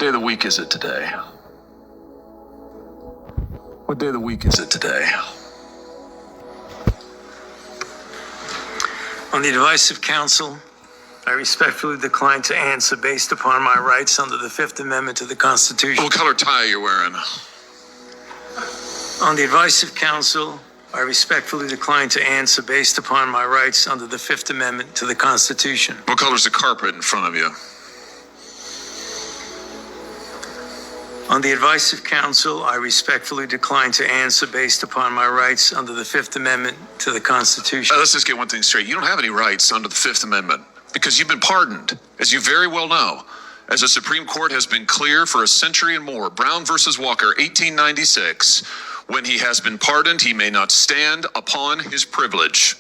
Day of the week is it today? What day of the week is it today? On the advice of counsel, I respectfully decline to answer based upon my rights under the Fifth Amendment to the Constitution. What color tie are you wearing? On the advice of counsel, I respectfully decline to answer based upon my rights under the Fifth Amendment to the Constitution. What color's the carpet in front of you? On the advice of counsel, I respectfully decline to answer based upon my rights under the Fifth Amendment to the Constitution. Let's just get one thing straight. You don't have any rights under the Fifth Amendment because you've been pardoned, as you very well know. As the Supreme Court has been clear for a century and more, Brown versus Walker, 1896, when he has been pardoned, he may not stand upon his privilege.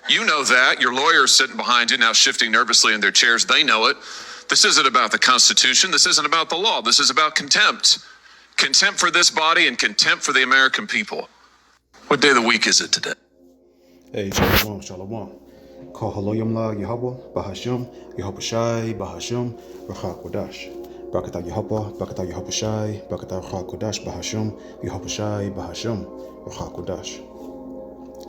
You know that. Your lawyers sitting behind you now shifting nervously in their chairs. They know it. This isn't about the Constitution. This isn't about the law. This is about contempt. Contempt for this body and contempt for the American people. What day of the week is it today? Hey, Shalom, Shalom. Call Haloyam La Yahweh, Bahashim, Yahweh Shai, Bahashim, Rachak Kodash. Brakata Yahweh, Brakata Yahweh Shai, Brakata Rachak Kodash, Bahashim, Yahweh Shai, Bahashim, Rachak Kodash.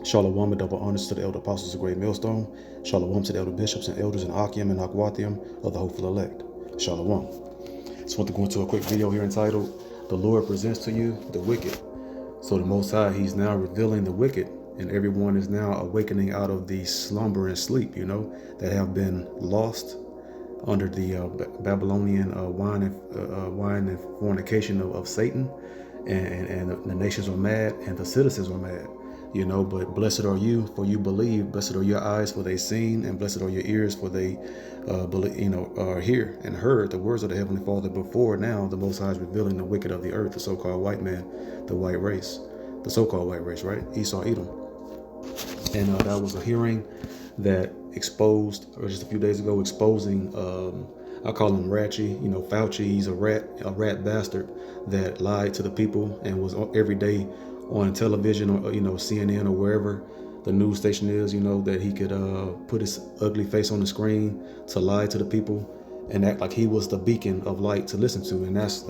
Shalom and double honors to the elder apostles of Great Millstone. Shalom to the elder bishops and elders in Akim and Akwathium of the hopeful elect. Shalom. Just want to go into a quick video here entitled, The Lord Presents to You the Wicked. So the Most High, He's now revealing the wicked, and everyone is now awakening out of the slumber and sleep, that have been lost under the Babylonian wine and fornication of Satan. And the nations are mad and the citizens are mad. But blessed are you, for you believe. Blessed are your eyes, for they seen, and blessed are your ears, for they, are hear and heard the words of the Heavenly Father. Before now, the Most High is revealing the wicked of the earth, the so-called white man, the white race, the so-called white race, right? Esau, Edom, and that was a hearing that exposed, or just a few days ago, exposing. I call him Ratchy. Fauci. He's a rat bastard that lied to the people and was every day on television or CNN or wherever the news station is, that he could put his ugly face on the screen to lie to the people and act like he was the beacon of light to listen to, and that's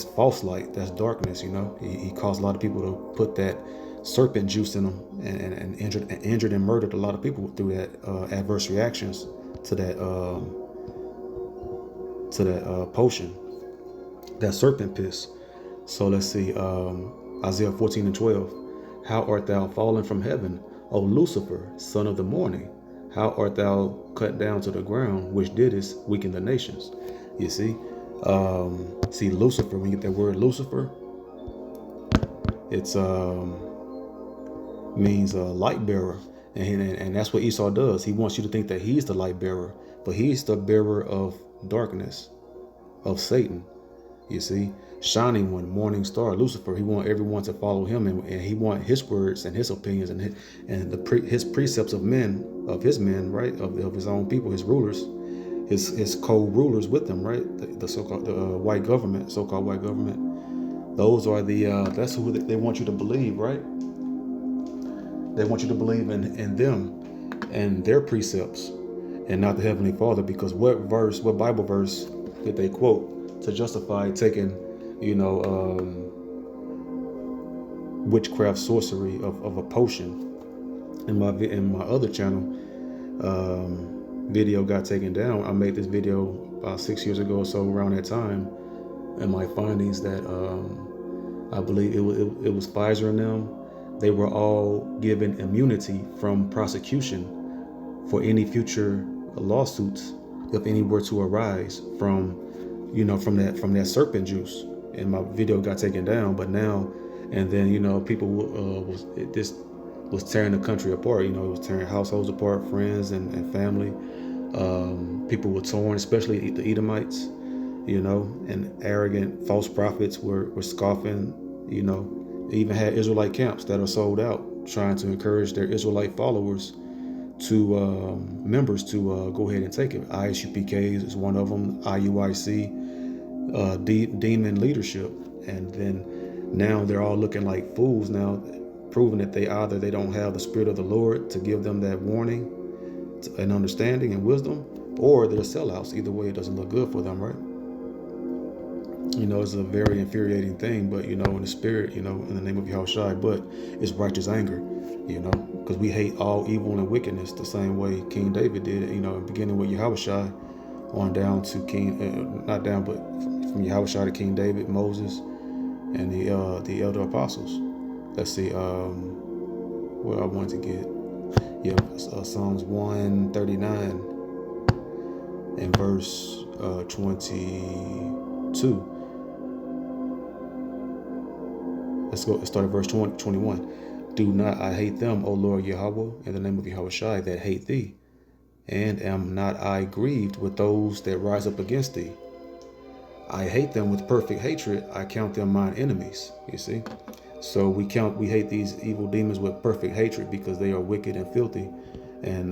false light. That's darkness. He caused a lot of people to put that serpent juice in them and injured and murdered a lot of people through that adverse reactions to that potion, that serpent piss. So let's see, Isaiah 14:12. How art thou fallen from heaven, O Lucifer, son of the morning? How art thou cut down to the ground, which didst weaken the nations? You see, Lucifer, when you get that word Lucifer, it's means a light bearer. And that's what Esau does. He wants you to think that he's the light bearer, but he's the bearer of darkness, of Satan. You see, shining one, morning star, Lucifer. He wants everyone to follow him, and he wants his words and his opinions and his precepts of his men, right, of his own people, his rulers, his co-rulers with them, right, the so-called white government, so-called white government. Those are that's who they want you to believe, right? They want you to believe in them and their precepts, and not the Heavenly Father. Because what Bible verse did they quote to justify taking, witchcraft, sorcery of a potion? In my other channel, video got taken down. I made this video about 6 years ago or so, around that time, and my findings that I believe it was Pfizer and them. They were all given immunity from prosecution for any future lawsuits, if any were to arise from that serpent juice. And my video got taken down, but now and then, people this was tearing the country apart. It was tearing households apart, friends and family. People were torn, especially the Edomites. And arrogant false prophets were scoffing. They even had Israelite camps that are sold out, trying to encourage their Israelite followers members to go ahead and take it. ISUPK is one of them, IUIC, demon leadership. And then now they're all looking like fools now, proving that they don't have the Spirit of the Lord to give them that warning and understanding and wisdom, or they're sellouts. Either way, it doesn't look good for them, right? It's a very infuriating thing, but in the spirit, in the name of Yahushua, but it's righteous anger, because we hate all evil and wickedness the same way King David did, beginning with Yahushua on down to King, not down, but from Yahushua to King David, Moses, and the elder apostles. Let's see, where I wanted to get, Psalms 139 and verse 22. Let's start at verse 21. Do not I hate them, O Lord Yahweh, in the name of Yahushua, that hate thee? And am not I grieved with those that rise up against thee? I hate them with perfect hatred. I count them mine enemies. You see? So we hate these evil demons with perfect hatred because they are wicked and filthy. And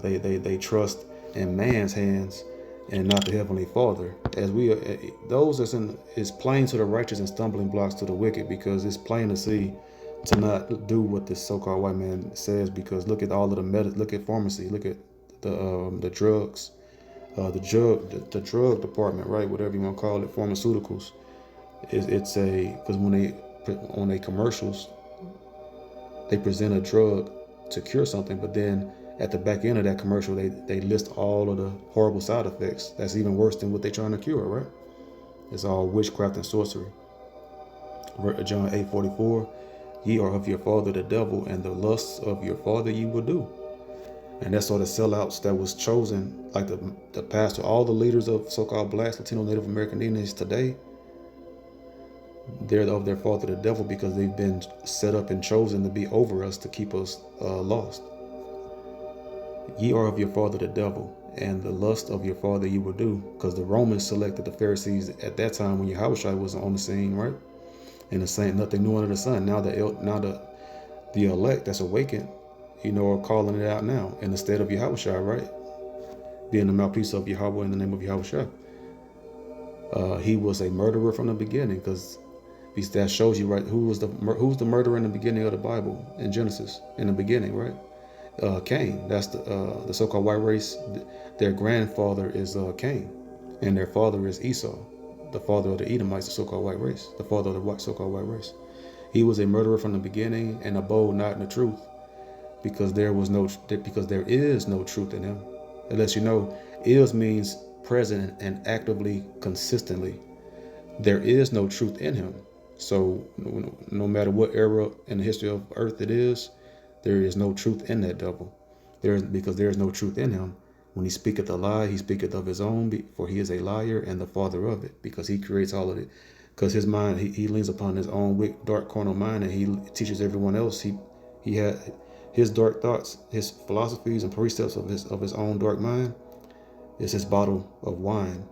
they trust in man's hands and not the Heavenly Father. As we are, those is plain to the righteous and stumbling blocks to the wicked, because it's plain to see to not do what this so-called white man says. Because look at all of the look at pharmacy, look at the drugs, the drug department, right? Whatever you want to call it, pharmaceuticals. It's because when they on their commercials, they present a drug to cure something, but then at the back end of that commercial, they list all of the horrible side effects. That's even worse than what they're trying to cure, right? It's all witchcraft and sorcery. John 8:44, ye are of your father the devil, and the lusts of your father ye will do. And that's all the sellouts that was chosen, like the pastor, all the leaders of so-called blacks, Latino, Native American Indians today, they're of their father the devil, because they've been set up and chosen to be over us, to keep us lost. Ye are of your father the devil, and the lust of your father you will do. Because the Romans selected the Pharisees at that time when Yahushua was on the scene, right? And the same, nothing new under the sun. Now the elect that's awakened, are calling it out now, in the stead of Yahushua, right? Being the mouthpiece of Yahweh in the name of Yahushua. He was a murderer from the beginning, because that shows you, right, who's the murderer in the beginning of the Bible in Genesis, in the beginning, right? Cain. That's the so-called white race. Their grandfather is Cain, and their father is Esau, the father of the Edomites, the so-called white race, the father of the so-called white race. He was a murderer from the beginning and abode not in the truth, because there is no truth in him. Unless is means present and actively, consistently. There is no truth in him. So no matter what era in the history of earth it is, there is no truth in that devil. Because there is no truth in him. When he speaketh a lie, he speaketh of his own, for he is a liar and the father of it, because he creates all of it. Because his mind, he leans upon his own wicked, dark, carnal mind, and he teaches everyone else. He had his dark thoughts, his philosophies and precepts of his own dark mind is his bottle of wine,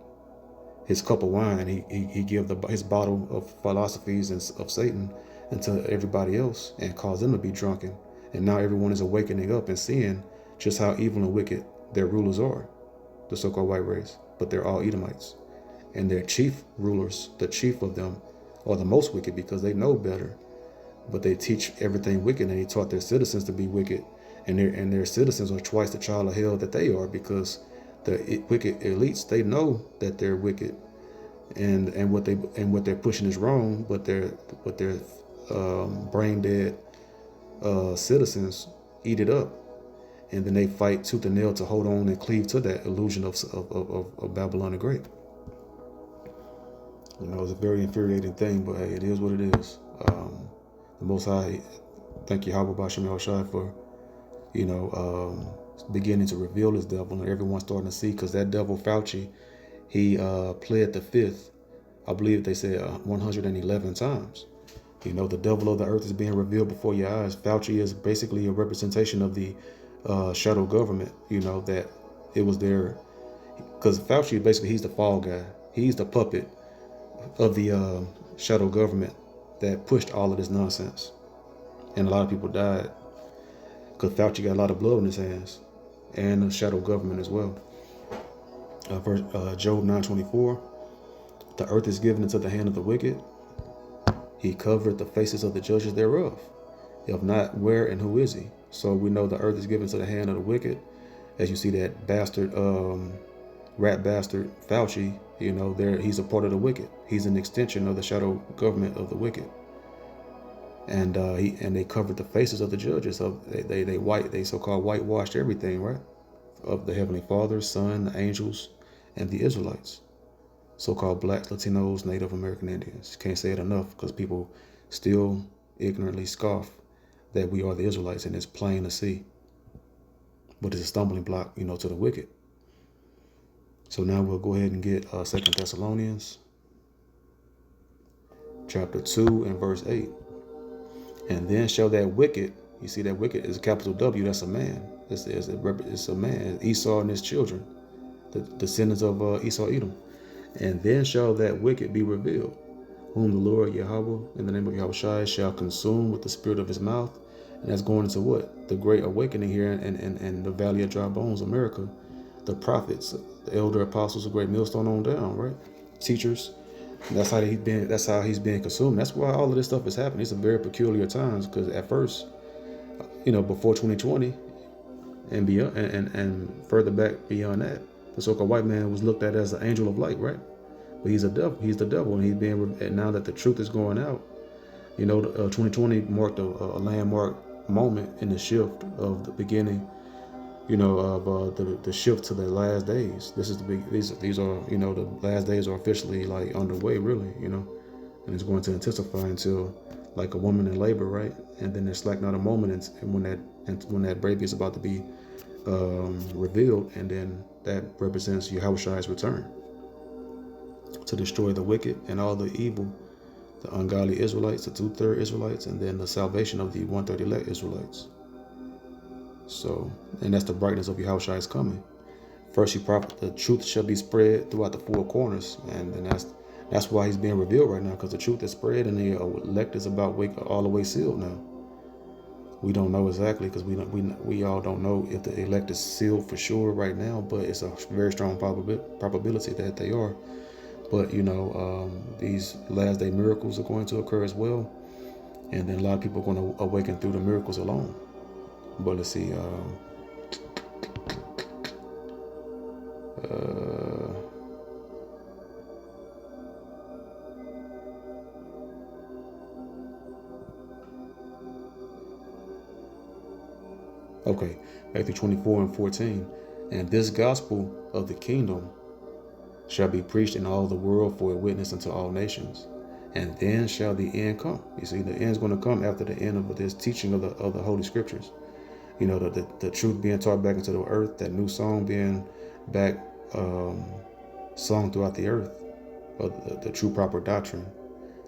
his cup of wine. He give his bottle of philosophies and of Satan into everybody else and cause them to be drunken. And now everyone is awakening up and seeing just how evil and wicked their rulers are, the so-called white race. But they're all Edomites. And their chief rulers, the chief of them, are the most wicked, because they know better. But they teach everything wicked, and they taught their citizens to be wicked. And their citizens are twice the child of hell that they are, because the wicked elites, they know that they're wicked, and what they're pushing is wrong. But their brain dead citizens eat it up, and then they fight tooth and nail to hold on and cleave to that illusion of Babylon the Great. It's a very infuriating thing, but hey, it is what it is. The Most High, thank you, Yahweh Bashim Yahushua, for beginning to reveal this devil, and everyone's starting to see, because that devil Fauci, he pled the fifth, I believe they said 111 times. The devil of the earth is being revealed before your eyes. Fauci is basically a representation of the shadow government, that it was there. Because Fauci, basically, he's the fall guy. He's the puppet of the shadow government that pushed all of this nonsense. And a lot of people died because Fauci got a lot of blood on his hands, and the shadow government as well. Job 9:24, the earth is given into the hand of the wicked. He covered the faces of the judges thereof. If not, where and who is he? So we know the earth is given to the hand of the wicked. As you see that bastard rat bastard Fauci, he's a part of the wicked. He's an extension of the shadow government of the wicked. And they covered the faces of the judges. They so-called whitewashed everything, right? Of the Heavenly Father, Son, the angels, and the Israelites. So-called blacks, Latinos, Native American Indians. Can't say it enough because people still ignorantly scoff that we are the Israelites, and it's plain to see. But it's a stumbling block, to the wicked. So now we'll go ahead and get 2 Thessalonians chapter 2 and verse 8. And then shall that wicked, you see that wicked is a capital W, that's a man. It's a man, Esau and his children, the descendants of Esau, Edom. And then shall that wicked be revealed, whom the Lord Yahweh, in the name of Yahushua, shall consume with the spirit of his mouth. And that's going into what? The great awakening here in the Valley of Dry Bones, America. The prophets, the elder apostles, the great millstone on down, right? Teachers. That's how he's being consumed. That's why all of this stuff is happening. It's a very peculiar times, because at first, before 2020 and beyond, and further back beyond that, the so-called white man was looked at as the angel of light, right? But he's a devil. He's the devil, and and now that the truth is going out, 2020 marked a landmark moment in the shift of the beginning, of the shift to the last days. This is these are the last days are officially like underway, really, and it's going to intensify until like a woman in labor, right? And then it's like not a moment, and when that baby is about to be revealed, and then that represents Yahushua's return to destroy the wicked and all the evil, the ungodly Israelites, the 2/3 Israelites, and then the salvation of the 1/3 elect Israelites. So, and that's the brightness of Yahushua's coming. First, the truth shall be spread throughout the four corners, and then that's why he's being revealed right now, because the truth is spread, and the elect is about all the way sealed now. We don't know exactly, because we all don't know if the elect is sealed for sure right now, but it's a very strong probability that they are. But these last day miracles are going to occur as well, and then a lot of people are going to awaken through the miracles alone. But let's see. Okay, Matthew 24 and 14. And this gospel of the kingdom shall be preached in all the world for a witness unto all nations, and then shall the end come. You see, the end is going to come after the end of this teaching of the Holy Scriptures. The truth being taught back into the earth, that new song being back sung throughout the earth, of the true proper doctrine,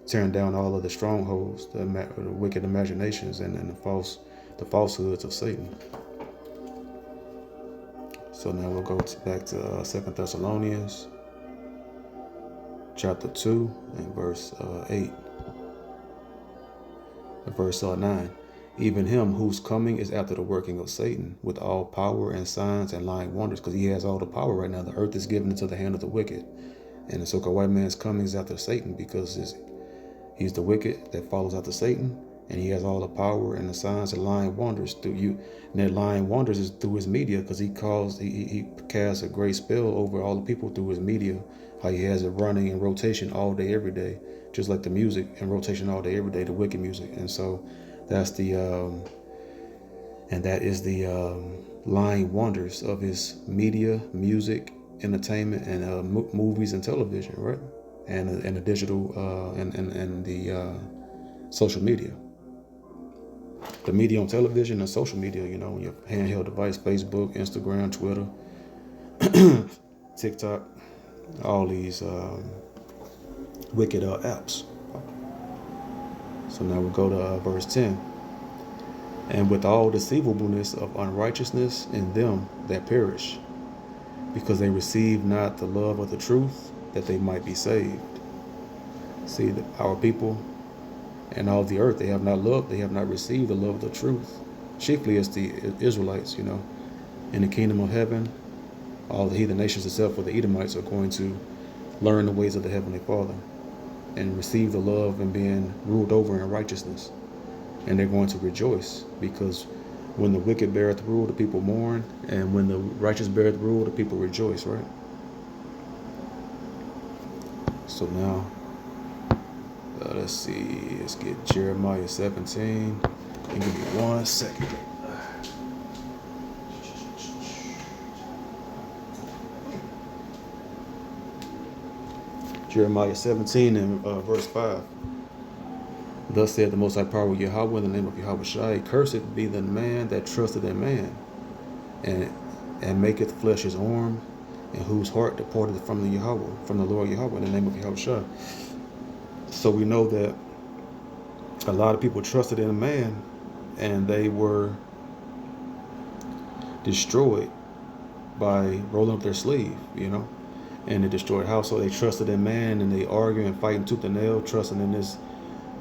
tearing down all of the strongholds, the wicked imaginations, and the falsehoods of Satan. So now we'll go back to 2 Thessalonians chapter 2 and verse 8. Verse 9. Even him whose coming is after the working of Satan, with all power and signs and lying wonders, because he has all the power right now. The earth is given into the hand of the wicked. And the so-called white man's coming is after Satan, because he's the wicked that follows after Satan, and he has all the power and the signs and lying wonders through you. And that lying wonders is through his media, because he casts a great spell over all the people through his media. How he has it running in rotation all day, every day, just like the music in rotation all day, every day, the wicked music. And so that is the lying wonders of his media, music, entertainment, and movies and television, right? And the digital and the social media. The media on television and social media, on your handheld device, Facebook, Instagram, Twitter, TikTok, all these wicked apps. So now we'll go to verse 10. And with all deceivableness of unrighteousness in them that perish, because they receive not the love of the truth, that they might be saved. See, our people and all the earth, they have not loved, they have not received the love of the truth. Chiefly it's the Israelites, in the kingdom of heaven. All the heathen nations, except for the Edomites, are going to learn the ways of the Heavenly Father and receive the love and being ruled over in righteousness. And they're going to rejoice, because when the wicked beareth rule, the people mourn, and when the righteous beareth rule, the people rejoice, right? So now, let's see. Let's get Jeremiah 17. And give me 1 second. Jeremiah 17 and verse 5. Thus said the Most High Power Yahweh in the name of Yahweh Shai, cursed be the man that trusteth in man, and maketh flesh his arm, and whose heart departed from the Yahweh, from the Lord Yahweh in the name of Yahweh Shai. So we know that a lot of people trusted in a man, and they were destroyed by rolling up their sleeve, and they destroyed household. They trusted in man, and they argue and fighting tooth and nail, trusting in this,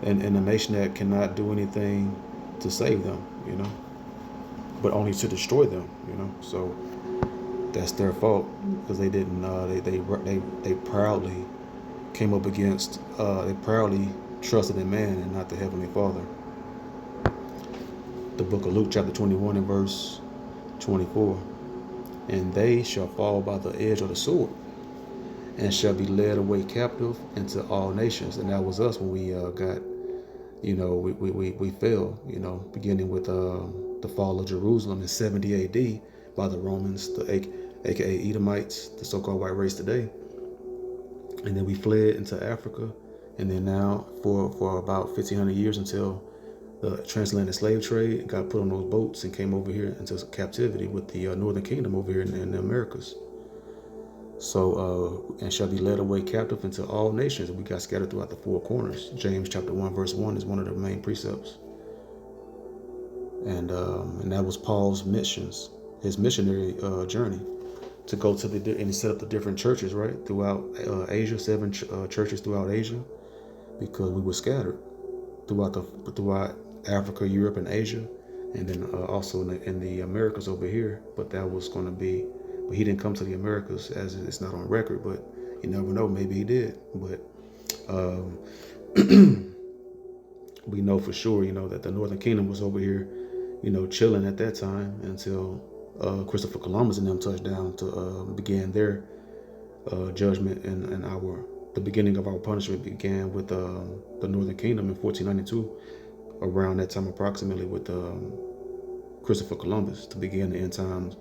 in a nation that cannot do anything to save them, but only to destroy them, So that's their fault, because they didn't. They proudly came up against. They proudly trusted in man and not the Heavenly Father. The book of Luke, chapter 21 and verse 24. And they shall fall by the edge of the sword, and shall be led away captive into all nations. And that was us when we got, we fell, beginning with the fall of Jerusalem in 70 AD by the Romans, aka Edomites, the so-called white race today. And then we fled into Africa, and then now for about 1,500 years until the transatlantic slave trade got put on those boats and came over here into captivity with the Northern Kingdom over here in the Americas. So, and shall be led away captive into all nations. We got scattered throughout the four corners. James chapter 1 verse 1 is one of the main precepts. And that was Paul's missions, his missionary journey, to go to and he set up the different churches, right, throughout Asia, 7 churches throughout Asia, because we were scattered throughout Africa, Europe, and Asia, and then also in the Americas over here. But that was going to be, but he didn't come to the Americas, as it's not on record, but you never know, maybe he did. But we know for sure, that the Northern Kingdom was over here, chilling at that time until Christopher Columbus and them touched down to begin their judgment, and the beginning of our punishment began with the Northern Kingdom in 1492, around that time approximately, with Christopher Columbus, to begin the end times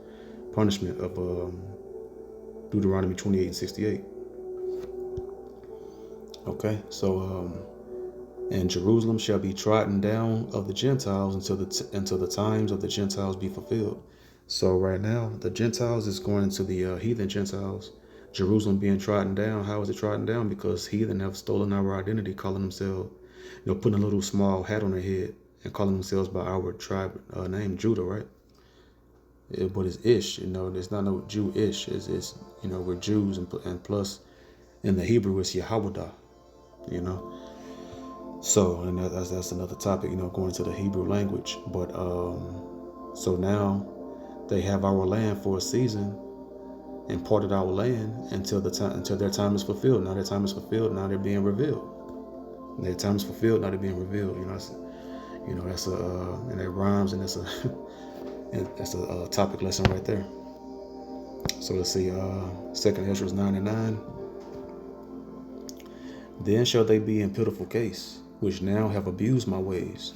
punishment of Deuteronomy 28 and 68. Okay, so and Jerusalem shall be trodden down of the Gentiles until the times of the Gentiles be fulfilled. So right now, the Gentiles is going into the heathen Gentiles. Jerusalem being trodden down. How is it trodden down? Because heathen have stolen our identity, calling themselves, putting a little small hat on their head and calling themselves by our tribe name, Judah, right? But it's Ish, there's not no Jew-ish. It's we're Jews, and plus in the Hebrew it's Yahwadah, So, and that's another topic, going to the Hebrew language. But so now they have our land for a season, and parted our land until their time is fulfilled. Now their time is fulfilled. Now they're being revealed. Their time is fulfilled. Now they're being revealed. That's and that rhymes, and that's a topic lesson right there. So let's see, 2nd Ezra 9 and 9. Then shall they be in pitiful case, which now have abused my ways,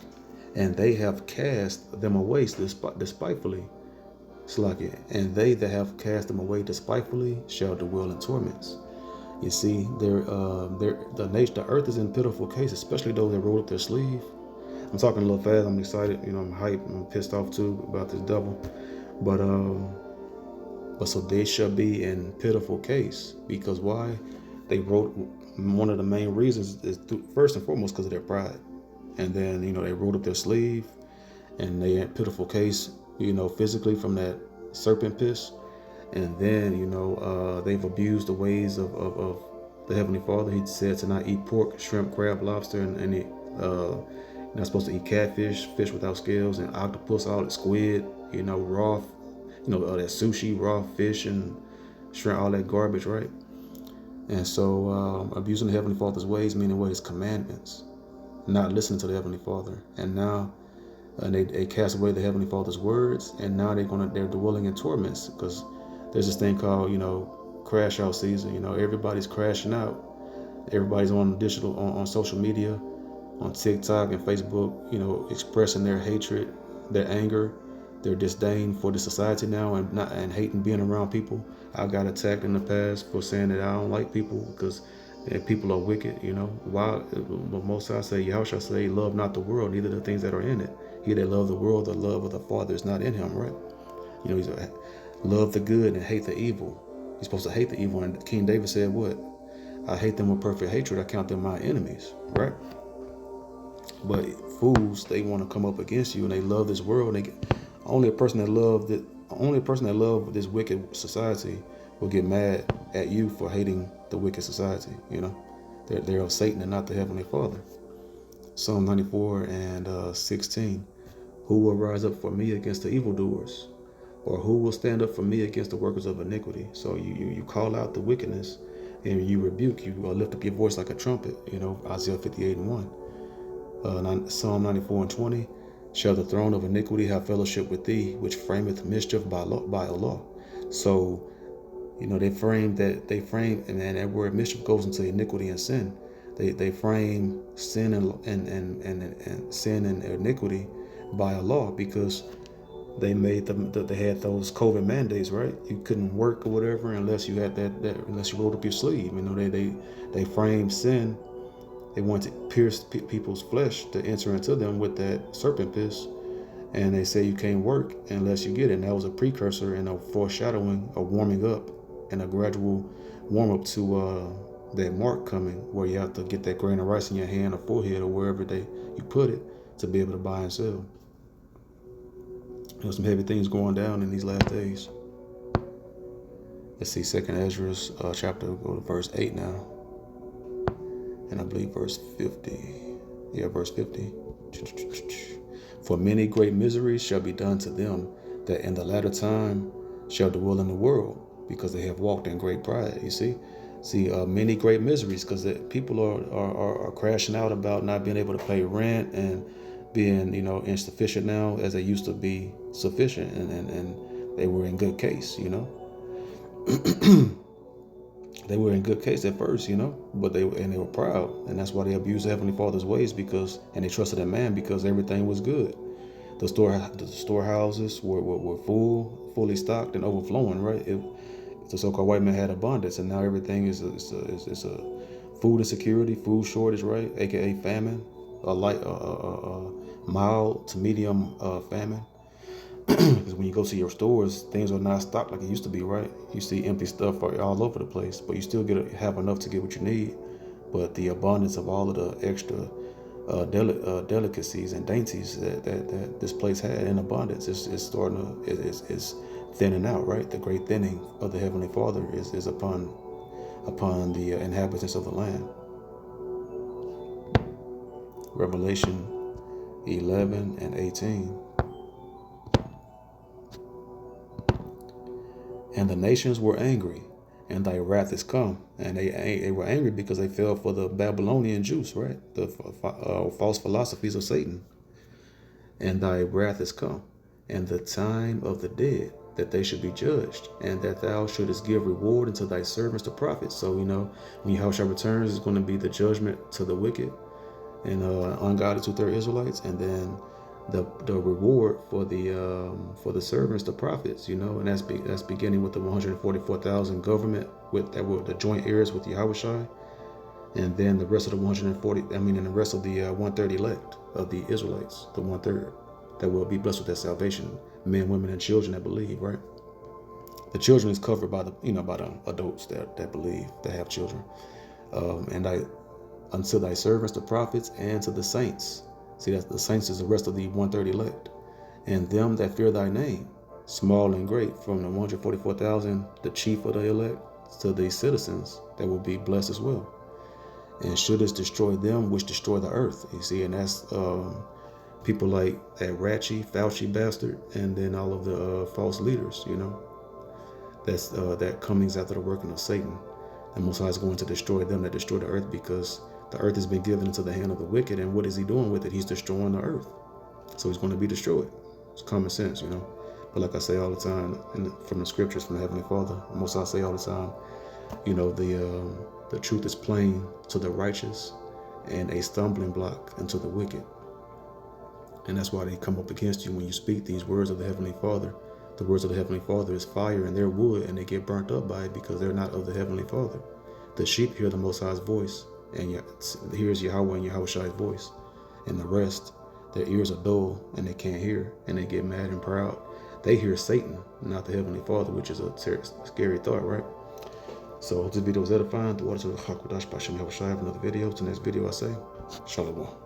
and they have cast them away despitefully. Slakia, and they that have cast them away despitefully shall dwell in torments. You see, the earth is in pitiful case, especially those that rolled up their sleeve. I'm talking a little fast. I'm excited. I'm hyped. I'm pissed off too about this devil. But so they shall be in pitiful case, because why? They wrote, one of the main reasons is first and foremost because of their pride, and then they rolled up their sleeve, and they in pitiful case, physically from that serpent piss. And then, they've abused the ways of the Heavenly Father. He said to not eat pork, shrimp, crab, lobster, and you're not supposed to eat catfish, fish without scales, and octopus, all that squid, raw, that sushi, raw fish and shrimp, all that garbage, right? And so abusing the Heavenly Father's ways, meaning what? His commandments, not listening to the Heavenly Father. And now they cast away the Heavenly Father's words, and now they're dwelling in torments, because there's this thing called, crash out season. Everybody's crashing out Everybody's on digital, on social media, on TikTok and Facebook, expressing their hatred, their anger, their disdain for the society now, and hating being around people. I got attacked in the past for saying that I don't like people because people are wicked. Why? But most I say, Yahushua say, love not the world, neither the things that are in it. He that love the world, the love of the Father is not in him, right? He's love the good and hate the evil. He's supposed to hate the evil, and King David said, "What? I hate them with perfect hatred. I count them my enemies." Right? But fools, they want to come up against you, and they love this world. Only a person that love this wicked society will get mad at you for hating the wicked society. They're of Satan and not the Heavenly Father. Psalm 94 and 16. Who will rise up for me against the evildoers? Or who will stand up for me against the workers of iniquity? So you call out the wickedness and you rebuke, you lift up your voice like a trumpet, Isaiah 58 and 1. Psalm 94 and 20. Shall the throne of iniquity have fellowship with thee, which frameth mischief by a law? So, they frame, and that word mischief goes into iniquity and sin. They frame sin and sin and iniquity by a law because they had those COVID mandates, right? You couldn't work or whatever unless you had that unless you rolled up your sleeve. They framed sin. They wanted to pierce people's flesh to enter into them with that serpent piss, and they say you can't work unless you get it. And that was a precursor and a foreshadowing, a warming up, and a gradual warm up to that mark coming, where you have to get that grain of rice in your hand or forehead or wherever you put it to be able to buy and sell. There's some heavy things going down in these last days. Let's see, 2nd Ezra chapter, go to verse 8 now. And I believe verse 50. Yeah, verse 50. For many great miseries shall be done to them that in the latter time shall dwell in the world, because they have walked in great pride. You see? Many great miseries, because people are crashing out about not being able to pay rent and being, insufficient now as they used to be sufficient, and they were in good case, They were in good case at first, but they were proud, and that's why they abused the Heavenly Father's ways, and they trusted in man because everything was good. The storehouses were fully stocked and overflowing, right? The so-called white man had abundance, and now everything is a food insecurity, food shortage, right? AKA famine, mild to medium famine. Because when you go to your stores, things are not stocked like it used to be, right? You see empty stuff all over the place, but you still have enough to get what you need. But the abundance of all of the extra delicacies and dainties that this place had in abundance is thinning out, right? The great thinning of the Heavenly Father is upon the inhabitants of the land. Revelation 11 and 18. And the nations were angry, and thy wrath is come. And they were angry because they fell for the Babylonian juice, right? The false philosophies of Satan. And thy wrath is come, and the time of the dead, that they should be judged, and that thou shouldest give reward unto thy servants the prophets. So, when Yahushua returns, it's going to be the judgment to the wicked and ungodly 2/3 Israelites, and then the reward for the servants, the prophets, and that's beginning with the 144,000 government that were the joint heirs with Yahushua, and then the rest of the 140. And the rest of the 130 elect of the Israelites, the 1/3 that will be blessed with that salvation, men, women, and children that believe. Right? The children is covered by the adults that believe, that have children, unto thy servants, the prophets, and to the saints. See, that the saints is the rest of the 130 elect, and them that fear thy name, small and great, from the 144,000, the chief of the elect, to the citizens that will be blessed as well. And shouldest destroy them which destroy the earth. You see, and that's people like that Fauci bastard, and then all of the false leaders. That's that comings after the working of Satan. And Most High is going to destroy them that destroy the earth, because the earth has been given into the hand of the wicked, and what is he doing with it? He's destroying the earth. So he's going to be destroyed. It's common sense, But like I say all the time, from the scriptures from the Heavenly Father, Most I say all the time, the The truth is plain to the righteous and a stumbling block unto the wicked. And that's why they come up against you when you speak these words of the Heavenly Father. The words of the Heavenly Father is fire and they're wood, and they get burnt up by it because they're not of the Heavenly Father. The sheep hear the Most High's voice, and hears Yahweh and Yahushai's voice. And the rest, their ears are dull and they can't hear, and they get mad and proud. They hear Satan, not the Heavenly Father, which is a scary thought, right? So this video was edifying. The waters of the Hakwadash by Shem Yahushai. Another video. To the next video I say, Shalom.